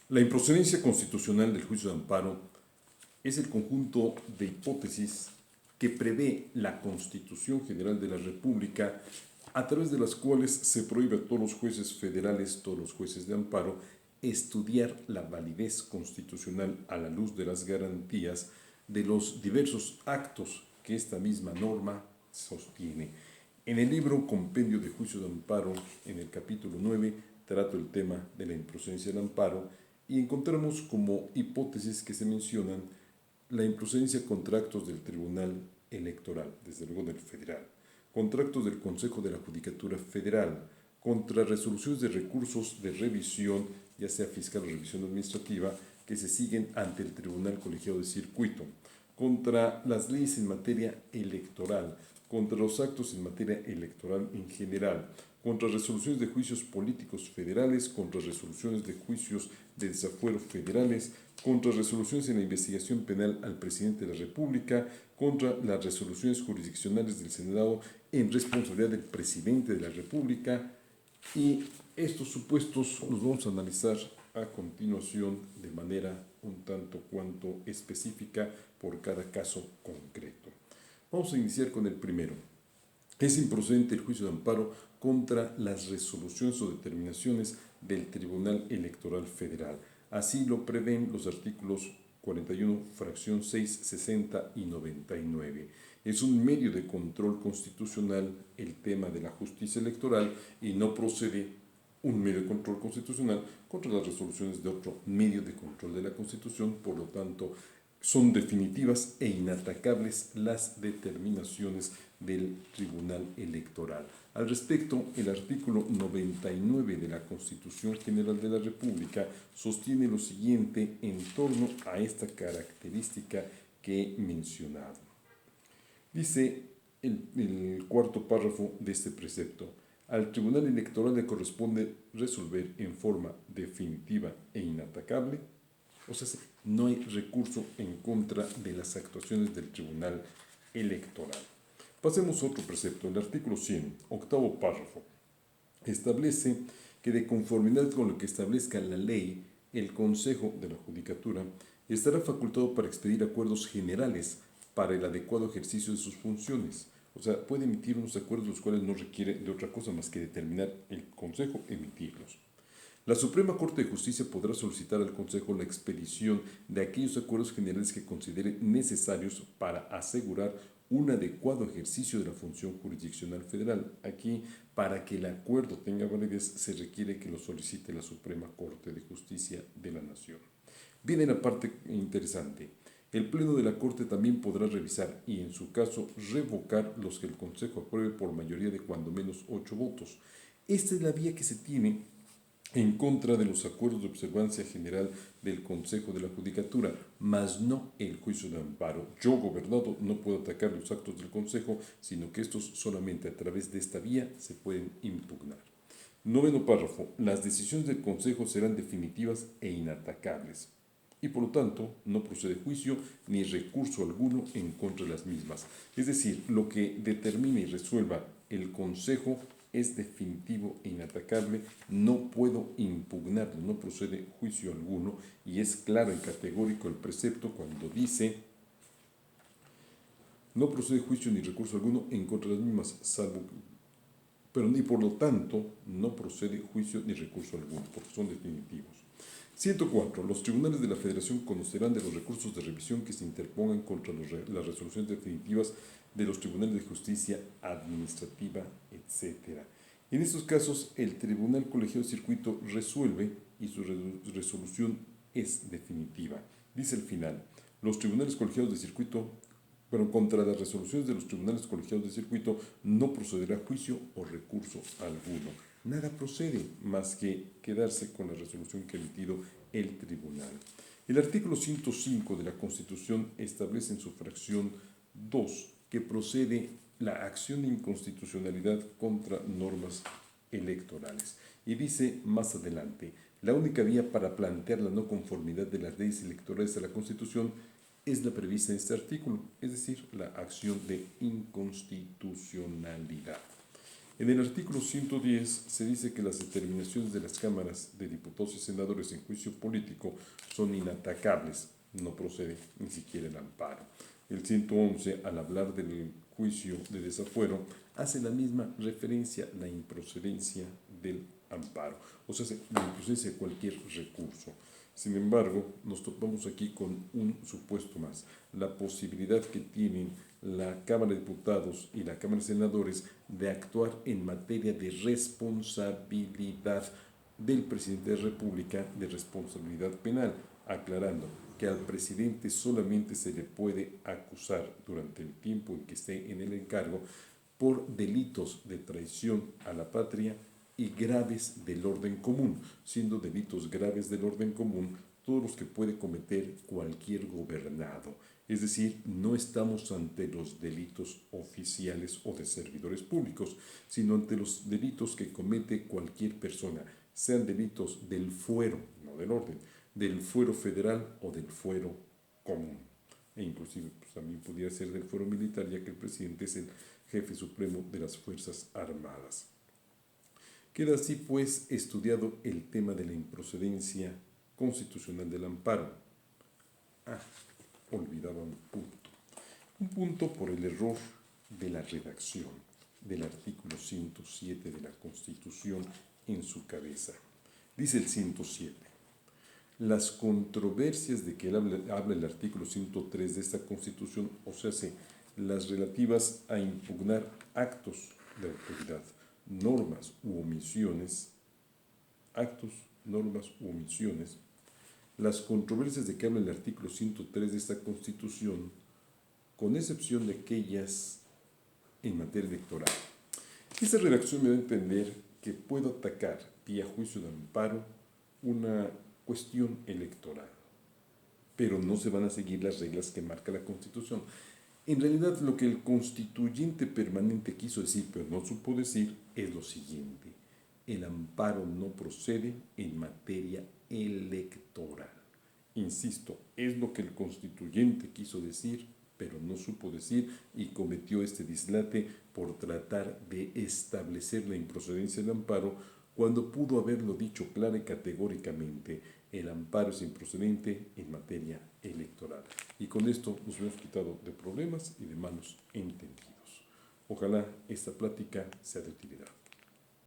La improcedencia constitucional del juicio de amparo es el conjunto de hipótesis que prevé la Constitución General de la República, a través de las cuales se prohíbe a todos los jueces federales, todos los jueces de amparo, estudiar la validez constitucional a la luz de las garantías de los diversos actos que esta misma norma sostiene. En el libro Compendio de Juicio de Amparo, en el capítulo 9, trato el tema de la improcedencia del amparo y encontramos como hipótesis que se mencionan la improcedencia contra actos del Tribunal Electoral, desde luego del federal, contra actos del Consejo de la Judicatura Federal, contra resoluciones de recursos de revisión, ya sea fiscal o revisión administrativa, que se siguen ante el Tribunal Colegiado de Circuito, contra las leyes en materia electoral, contra los actos en materia electoral en general, contra resoluciones de juicios políticos federales, contra resoluciones de juicios de desafuero federales, contra resoluciones en la investigación penal al presidente de la República, contra las resoluciones jurisdiccionales del Senado en responsabilidad del presidente de la República, y estos supuestos los vamos a analizar a continuación de manera un tanto cuanto específica por cada caso concreto. Vamos a iniciar con el primero. Es improcedente el juicio de amparo contra las resoluciones o determinaciones del Tribunal Electoral Federal. Así lo prevén los artículos 41, fracción 6, 60 y 99. Es un medio de control constitucional el tema de la justicia electoral y no procede un medio de control constitucional contra las resoluciones de otro medio de control de la Constitución. Por lo tanto, son definitivas e inatacables las determinaciones del Tribunal Electoral. Al respecto, el artículo 99 de la Constitución General de la República sostiene lo siguiente en torno a esta característica que he mencionado. Dice el cuarto párrafo de este precepto: al Tribunal Electoral le corresponde resolver en forma definitiva e inatacable, o sea, no hay recurso en contra de las actuaciones del Tribunal Electoral. Pasemos a otro precepto. El artículo 100, octavo párrafo, establece que de conformidad con lo que establezca la ley, el Consejo de la Judicatura estará facultado para expedir acuerdos generales para el adecuado ejercicio de sus funciones. O sea, puede emitir unos acuerdos los cuales no requiere de otra cosa más que determinar el Consejo emitirlos. La Suprema Corte de Justicia podrá solicitar al Consejo la expedición de aquellos acuerdos generales que considere necesarios para asegurar un adecuado ejercicio de la función jurisdiccional federal. Aquí, para que el acuerdo tenga validez, se requiere que lo solicite la Suprema Corte de Justicia de la Nación. Viene la parte interesante. El Pleno de la Corte también podrá revisar y, en su caso, revocar los que el Consejo apruebe por mayoría de cuando menos 8 votos. Esta es la vía que se tiene en contra de los acuerdos de observancia general del Consejo de la Judicatura, mas no el juicio de amparo. Yo, gobernado, no puedo atacar los actos del Consejo, sino que estos solamente a través de esta vía se pueden impugnar. Noveno párrafo. Las decisiones del Consejo serán definitivas e inatacables y por lo tanto no procede juicio ni recurso alguno en contra de las mismas. Es decir, lo que determine y resuelva el Consejo es definitivo e inatacable, no puedo impugnarlo, no procede juicio alguno, y es claro y categórico el precepto cuando dice: no procede juicio ni recurso alguno en contra de las mismas, salvo, pero ni por lo tanto no procede juicio ni recurso alguno, porque son definitivos. 104. Los tribunales de la Federación conocerán de los recursos de revisión que se interpongan contra las resoluciones definitivas de los tribunales de justicia administrativa, etc. En estos casos, el Tribunal Colegiado de Circuito resuelve y su resolución es definitiva. Dice el final: los tribunales colegiados de circuito, pero contra las resoluciones de los tribunales colegiados de circuito no procederá juicio o recurso alguno. Nada procede más que quedarse con la resolución que ha emitido el tribunal. El artículo 105 de la Constitución establece en su fracción 2 que procede la acción de inconstitucionalidad contra normas electorales. Y dice más adelante: la única vía para plantear la no conformidad de las leyes electorales a la Constitución es la prevista en este artículo, es decir, la acción de inconstitucionalidad. En el artículo 110 se dice que las determinaciones de las cámaras de diputados y senadores en juicio político son inatacables, no procede ni siquiera el amparo. El 111, al hablar del juicio de desafuero, hace la misma referencia, la improcedencia del amparo, o sea, la improcedencia de cualquier recurso. Sin embargo, nos topamos aquí con un supuesto más, la posibilidad que tienen la Cámara de Diputados y la Cámara de Senadores de actuar en materia de responsabilidad del presidente de la República, de responsabilidad penal, aclarando que al presidente solamente se le puede acusar durante el tiempo en que esté en el encargo por delitos de traición a la patria y graves del orden común, siendo delitos graves del orden común todos los que puede cometer cualquier gobernado. Es decir, no estamos ante los delitos oficiales o de servidores públicos, sino ante los delitos que comete cualquier persona, sean delitos del fuero, no del orden, del fuero federal o del fuero común. E inclusive pues, también pudiera ser del fuero militar, ya que el presidente es el jefe supremo de las Fuerzas Armadas. Queda así pues estudiado el tema de la improcedencia constitucional del amparo. Olvidaba un punto por el error de la redacción del artículo 107 de la Constitución en su cabeza. Dice el 107. Las controversias de que habla el artículo 103 de esta Constitución, o sea, las relativas a impugnar actos de autoridad, normas u omisiones, las controversias de que habla el artículo 103 de esta Constitución, con excepción de aquellas en materia electoral. Esta redacción me da a entender que puedo atacar vía juicio de amparo una cuestión electoral, pero no se van a seguir las reglas que marca la Constitución. En realidad, lo que el constituyente permanente quiso decir, pero no supo decir, es lo siguiente: el amparo no procede en materia electoral. Insisto, es lo que el constituyente quiso decir, pero no supo decir, y cometió este dislate por tratar de establecer la improcedencia del amparo cuando pudo haberlo dicho clara y categóricamente: el amparo es improcedente en materia electoral. Y con esto nos hemos quitado de problemas y de malos entendidos. Ojalá esta plática sea de utilidad.